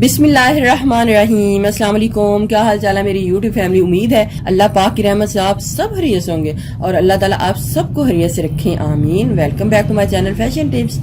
बिस्मिल्लाहिर्रहमानिर्रहीम, अस्सलाम वालेकुम। क्या हाल चाल है मेरी यूट्यूब फैमिली। उम्मीद है अल्लाह पाक की रहमत से आप सब हरियत से होंगे और अल्लाह ताला आप सबको हरियत से रखें, आमीन। Welcome back to my channel fashion tips.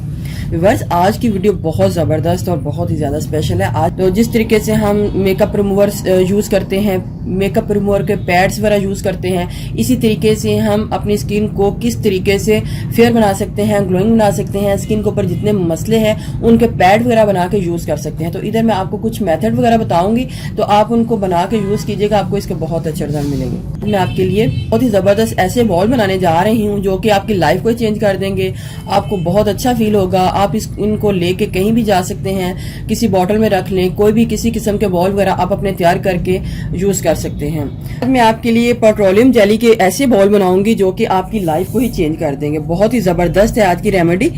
Viewers, आज की वीडियो बहुत ज़बरदस्त और बहुत ही ज़्यादा स्पेशल है। आज तो जिस तरीके से हम मेकअप रिमूवर्स यूज़ करते हैं, मेकअप रिमूवर के पैड्स वगैरह यूज़ करते हैं, इसी तरीके से हम अपनी स्किन को किस तरीके से फेयर बना सकते हैं, ग्लोइंग बना सकते हैं, स्किन के ऊपर जितने मसले हैं उनके पैड वगैरह बना के यूज़ कर सकते हैं। तो इधर मैं आपको कुछ मेथड वगैरह बताऊंगी, तो आप उनको बना के यूज़ कीजिएगा, आपको इसके बहुत अच्छे रिजल्ट मिलेंगे। मैं आपके लिए बहुत ही ज़बरदस्त ऐसे बॉल बनाने जा रही हूँ जो कि आपकी लाइफ को चेंज कर देंगे। आपको बहुत अच्छा फील होगा। आप इनको लेके कहीं भी जा सकते हैं, किसी बॉटल में रख लें, कोई भी किसी किस्म के बॉल वगैरह आप अपने तैयार करके यूज़ कर सकते हैं। मैं आपके लिए पेट्रोलियम जेली के ऐसे बॉल बनाऊंगी जो कि आपकी लाइफ को ही चेंज कर देंगे। बहुत ही ज़बरदस्त है आज की रेमेडी।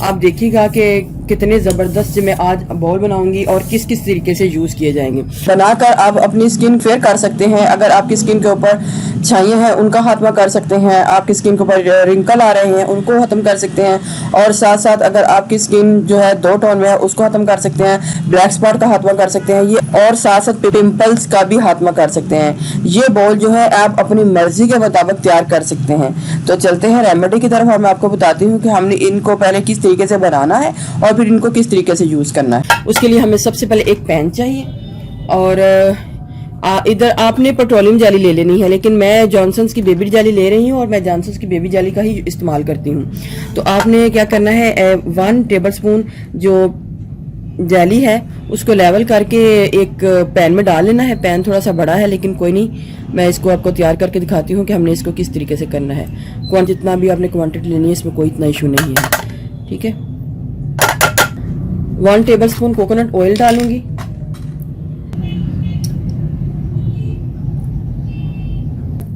आप देखिएगा कि कितने ज़बरदस्त मैं आज बॉल बनाऊंगी और किस किस तरीके से यूज़ किए जाएंगे। बनाकर आप अपनी स्किन फेयर कर सकते हैं। अगर आपकी स्किन के ऊपर छाइयाँ हैं उनका खात्मा कर सकते हैं, आपकी स्किन के ऊपर रिंकल आ रहे हैं उनको ख़त्म कर सकते हैं, और साथ साथ अगर आपकी स्किन जो है 2 टोन में है उसको ख़त्म कर सकते हैं, ब्लैक स्पॉट का खात्मा कर सकते हैं, ये और साथ साथ पिंपल्स का भी खात्मा कर सकते हैं। ये बॉल जो है आप अपनी मर्जी के मुताबिक तैयार कर सकते हैं। तो चलते हैं रेमेडी की तरफ और मैं आपको बताती हूँ कि हमने इनको पहले किस तरीके से बनाना है और फिर इनको किस तरीके से यूज़ करना है। उसके लिए हमें सबसे पहले एक पैन चाहिए और इधर आपने पेट्रोलियम जेली ले लेनी है, लेकिन मैं जॉनसन्स की बेबी जेली ले रही हूँ और मैं जॉनसन्स की बेबी जेली का ही इस्तेमाल करती हूँ। तो आपने क्या करना है, 1 टेबल स्पून जो जेली है उसको लेवल करके एक पैन में डाल लेना है। पैन थोड़ा सा बड़ा है लेकिन कोई नहीं, मैं इसको आपको तैयार करके दिखाती हूँ कि हमने इसको किस तरीके से करना है। जितना भी आपने क्वांटिटी लेनी है इसमें कोई इतना इशू नहीं है, ठीक है। 1 टेबल स्पून कोकोनट ऑयल डालूंगी।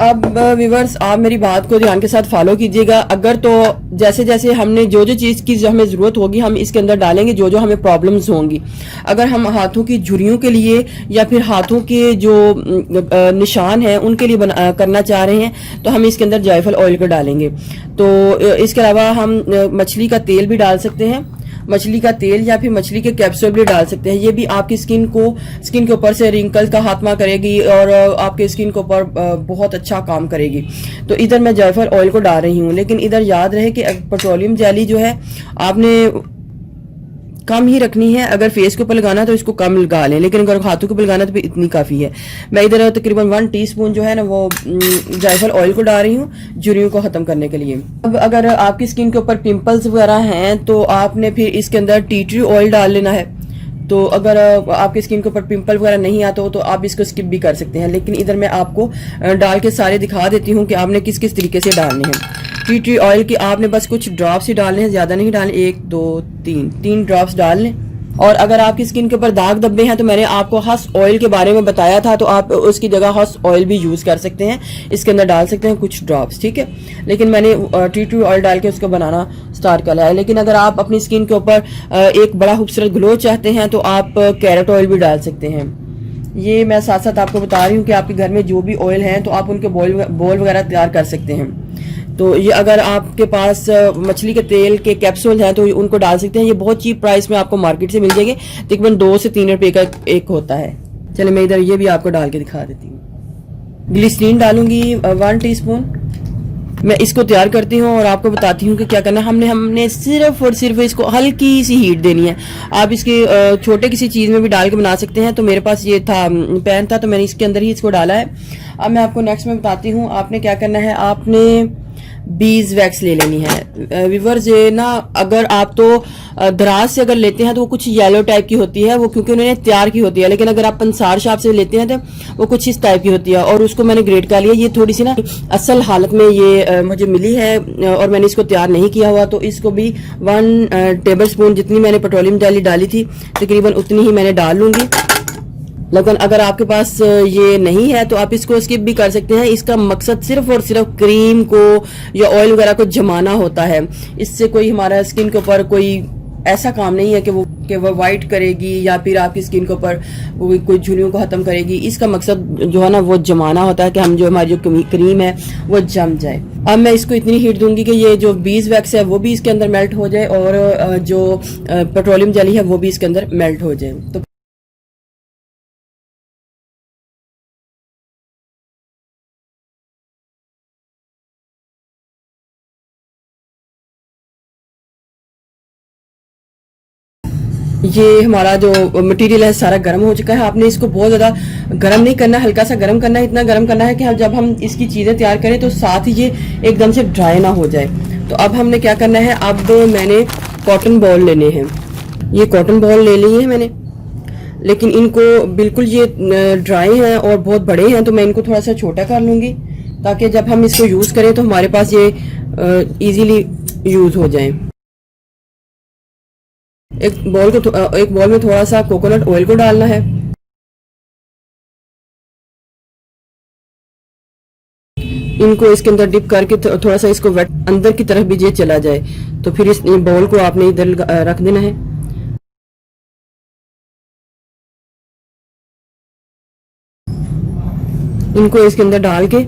अब व्यूअर्स, आप मेरी बात को ध्यान के साथ फॉलो कीजिएगा। अगर तो जैसे जैसे हमने जो चीज़ की जो हमें ज़रूरत होगी हम इसके अंदर डालेंगे, जो हमें प्रॉब्लम्स होंगी। अगर हम हाथों की झुर्रियों के लिए या फिर हाथों के जो निशान हैं उनके लिए करना चाह रहे हैं तो हम इसके अंदर जायफल ऑयल को डालेंगे। तो इसके अलावा हम मछली का तेल भी डाल सकते हैं, मछली का तेल या फिर मछली के कैप्सूल भी डाल सकते हैं। ये भी आपकी स्किन के ऊपर से रिंकल्स का खात्मा करेगी और आपके स्किन के ऊपर बहुत अच्छा काम करेगी। तो इधर मैं जायफल ऑयल को डाल रही हूँ, लेकिन इधर याद रहे कि पेट्रोलियम जेली जो है आपने कम ही रखनी है। अगर फेस के ऊपर लगाना है तो इसको कम लगा लें, लेकिन अगर हाथों के ऊपर लगाना है तो इतनी काफ़ी है। मैं इधर तकरीबन 1 टीस्पून जो है ना वो जायफल ऑयल को डाल रही हूँ झुर्रियों को ख़त्म करने के लिए। अब अगर आपकी स्किन के ऊपर पिंपल्स वगैरह हैं तो आपने फिर इसके अंदर टी ट्री ऑयल डाल लेना है। तो अगर आपकी स्किन के ऊपर पिंपल वगैरह नहीं आता हो तो आप इसको स्किप भी कर सकते हैं, लेकिन इधर मैं आपको डाल के सारे दिखा देती हूँ कि आपने किस किस तरीके से डालने हैं। टी ट्री ऑयल की आपने बस कुछ ड्रॉप्स ही डालने हैं, ज़्यादा नहीं डालने, 1 2 3 ड्रॉप्स डाल लें। और अगर आपकी स्किन के ऊपर दाग धब्बे हैं तो मैंने आपको हस ऑयल के बारे में बताया था, तो आप उसकी जगह हस ऑयल भी यूज़ कर सकते हैं, इसके अंदर डाल सकते हैं कुछ ड्रॉप्स, ठीक है। लेकिन मैंने टी ट्री ऑयल डाल के उसको बनाना स्टार्ट कर लिया है। लेकिन अगर आप अपनी स्किन के ऊपर एक बड़ा खूबसूरत ग्लो चाहते हैं तो आप कैरेट ऑयल भी डाल सकते हैं। ये मैं साथ साथ आपको बता रही हूँ कि आपके घर में जो भी ऑयल हैं तो आप उनके बॉल वगैरह तैयार कर सकते हैं। तो ये अगर आपके पास मछली के तेल के कैप्सूल हैं तो उनको डाल सकते हैं। ये बहुत चीप प्राइस में आपको मार्केट से मिल जाएंगे, तकरीबन 2 से 3 रुपए का एक होता है। चलिए मैं इधर ये भी आपको डाल के दिखा देती हूँ। ग्लिसरीन डालूंगी 1 टीस्पून। मैं इसको तैयार करती हूँ और आपको बताती हूँ कि क्या करना है। हमने सिर्फ और सिर्फ इसको हल्की सी हीट देनी है। आप इसके छोटे किसी चीज़ में भी डाल के बना सकते हैं। तो मेरे पास ये था पैन था तो मैंने इसके अंदर ही इसको डाला है। अब मैं आपको नेक्स्ट में बताती हूँ आपने क्या करना है। आपने बीज वैक्स ले लेनी है। व्यूअर्स, ये ना अगर आप तो दराज से अगर लेते हैं तो वो कुछ येलो टाइप की होती है, वो क्योंकि उन्होंने तैयार की होती है। लेकिन अगर आप पंसार शॉप से लेते हैं तो वो कुछ इस टाइप की होती है और उसको मैंने ग्रेट कर लिया। ये थोड़ी सी ना असल हालत में ये मुझे मिली है और मैंने इसको तैयार नहीं किया हुआ, तो इसको भी 1 टेबल स्पून जितनी मैंने पेट्रोलियम जेली डाली थी तकरीबन उतनी ही मैंने डाल लूँगी। लेकिन अगर आपके पास ये नहीं है तो आप इसको स्किप भी कर सकते हैं। इसका मकसद सिर्फ और सिर्फ क्रीम को या ऑयल वगैरह को जमाना होता है। इससे कोई हमारा स्किन के ऊपर कोई ऐसा काम नहीं है कि वो वाइट करेगी या फिर आपकी स्किन के ऊपर कोई झुर्रियों को खत्म करेगी। इसका मकसद जो है ना वो जमाना होता है कि हम जो हमारी जो क्रीम है वो जम जाए। अब मैं इसको इतनी हीट दूंगी कि ये जो बीज वैक्स है वो भी इसके अंदर मेल्ट हो जाए और जो पेट्रोलियम जेली है वो भी इसके अंदर मेल्ट हो जाए। तो ये हमारा जो मटेरियल है सारा गर्म हो चुका है। आपने इसको बहुत ज़्यादा गर्म नहीं करना, हल्का सा गर्म करना है। इतना गर्म करना है कि जब हम इसकी चीज़ें तैयार करें तो साथ ही ये एकदम से ड्राई ना हो जाए। तो अब हमने क्या करना है, अब मैंने कॉटन बॉल लेने हैं। ये कॉटन बॉल ले लिए हैं मैंने, लेकिन इनको बिल्कुल ये ड्राई हैं और बहुत बड़े हैं, तो मैं इनको थोड़ा सा छोटा कर लूँगी ताकि जब हम इसको यूज़ करें तो हमारे पास ये ईजीली यूज़ हो जाए। एक बॉल में थोड़ा सा कोकोनट ऑयल को डालना है। इनको इसके अंदर डिप करके थोड़ा सा इसको वेट अंदर की तरफ भी ये चला जाए, तो फिर इस बॉल को आपने इधर रख देना है। इनको इसके अंदर डाल के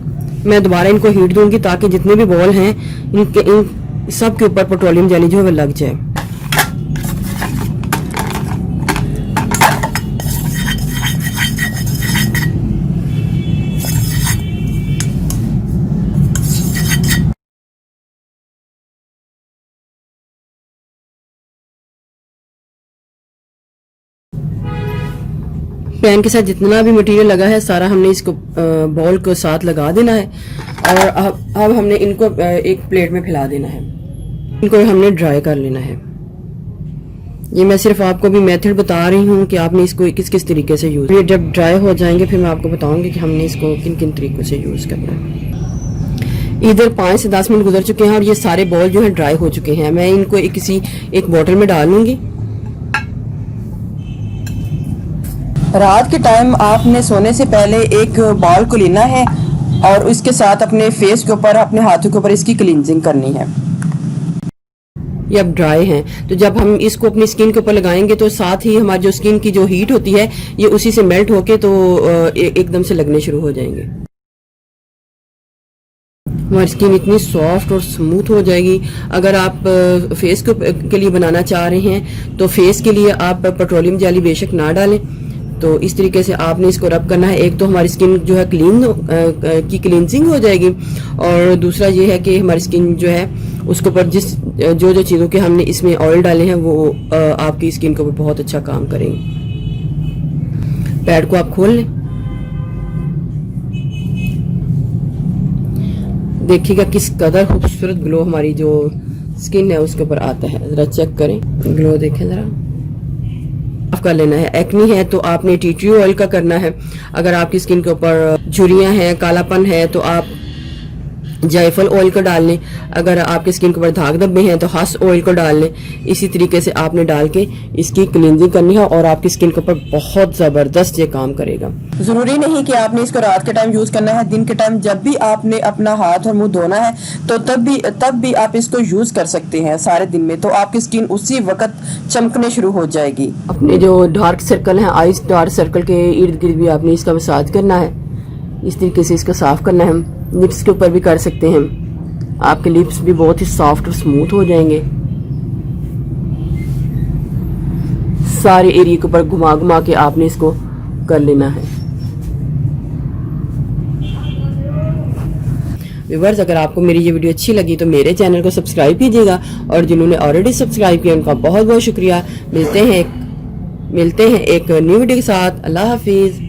मैं दोबारा इनको हीट दूंगी ताकि जितने भी बॉल हैं इन सब के ऊपर पेट्रोलियम जेली जो है लग जाए। पैन के साथ जितना भी मटेरियल लगा है सारा हमने इसको बॉल को साथ लगा देना है और अब हमने इनको एक प्लेट में फैला देना है। इनको हमने ड्राई कर लेना है। ये मैं सिर्फ आपको भी मेथड बता रही हूँ कि आपने इसको किस किस तरीके से यूज़, ये जब ड्राई हो जाएंगे फिर मैं आपको बताऊंगी कि हमने इसको किन किन तरीकों से यूज़ करना है। इधर 5 से 10 मिनट गुजर चुके हैं और ये सारे बॉल जो है ड्राई हो चुके हैं। मैं इनको किसी एक बोतल में डाल लूँगी। रात के टाइम आपने सोने से पहले एक बॉल को लेना है और उसके साथ अपने फेस के ऊपर, अपने हाथों के ऊपर इसकी क्लींजिंग करनी है। ये अब ड्राई हैं, तो जब हम इसको अपनी स्किन के ऊपर लगाएंगे तो साथ ही हमारी जो स्किन की जो हीट होती है ये उसी से मेल्ट होके तो एकदम से लगने शुरू हो जाएंगे। हमारी स्किन इतनी सॉफ्ट और स्मूथ हो जाएगी। अगर आप फेस के लिए बनाना चाह रहे हैं तो फेस के लिए आप पेट्रोलियम जेली बेशक ना डालें। तो इस तरीके से आपने इसको रब करना है। एक तो हमारी स्किन जो है की क्लींजिंग हो जाएगी और दूसरा ये है कि हमारी स्किन जो है उसके ऊपर जो चीज़ों के हमने इसमें ऑयल डाले हैं वो आपकी स्किन के ऊपर बहुत अच्छा काम करेंगे। पैड को आप खोल लें, देखिएगा किस कदर खूबसूरत ग्लो हमारी जो स्किन है उसके ऊपर आता है। ज़रा चेक करें, ग्लो देखें ज़रा। कर लेना है। एक्नी है तो आपने टी ट्री ऑयल का करना है। अगर आपकी स्किन के ऊपर झुर्रियां हैं, कालापन है तो आप जायफल ऑयल को डाल लें। अगर आपकी स्किन के ऊपर दाग धब्बे हैं तो हस ऑयल को डाल लें। इसी तरीके से आपने डाल के इसकी क्लींजिंग करनी है और आपकी स्किन के ऊपर बहुत ज़बरदस्त ये काम करेगा। ज़रूरी नहीं कि आपने इसको रात के टाइम यूज़ करना है। दिन के टाइम जब भी आपने अपना हाथ और मुंह धोना है तो तब भी आप इसको यूज़ कर सकते हैं सारे दिन में, तो आपकी स्किन उसी वक्त चमकने शुरू हो जाएगी। अपने जो डार्क सर्कल हैं, आईज डार्क सर्कल के इर्द गिर्द भी आपने इसका मसाज करना है। इस तरीके से इसको साफ करना है। हम लिप्स के ऊपर भी कर सकते हैं, आपके लिप्स भी बहुत ही सॉफ्ट और स्मूथ हो जाएंगे। सारे एरिया के ऊपर घुमा घुमा के आपने इसको कर लेना है। व्यूअर्स, अगर आपको मेरी ये वीडियो अच्छी लगी तो मेरे चैनल को सब्सक्राइब कीजिएगा और जिन्होंने ऑलरेडी सब्सक्राइब किया उनका बहुत बहुत शुक्रिया। मिलते हैं एक न्यू वीडियो के साथ। अल्लाह हाफिज़।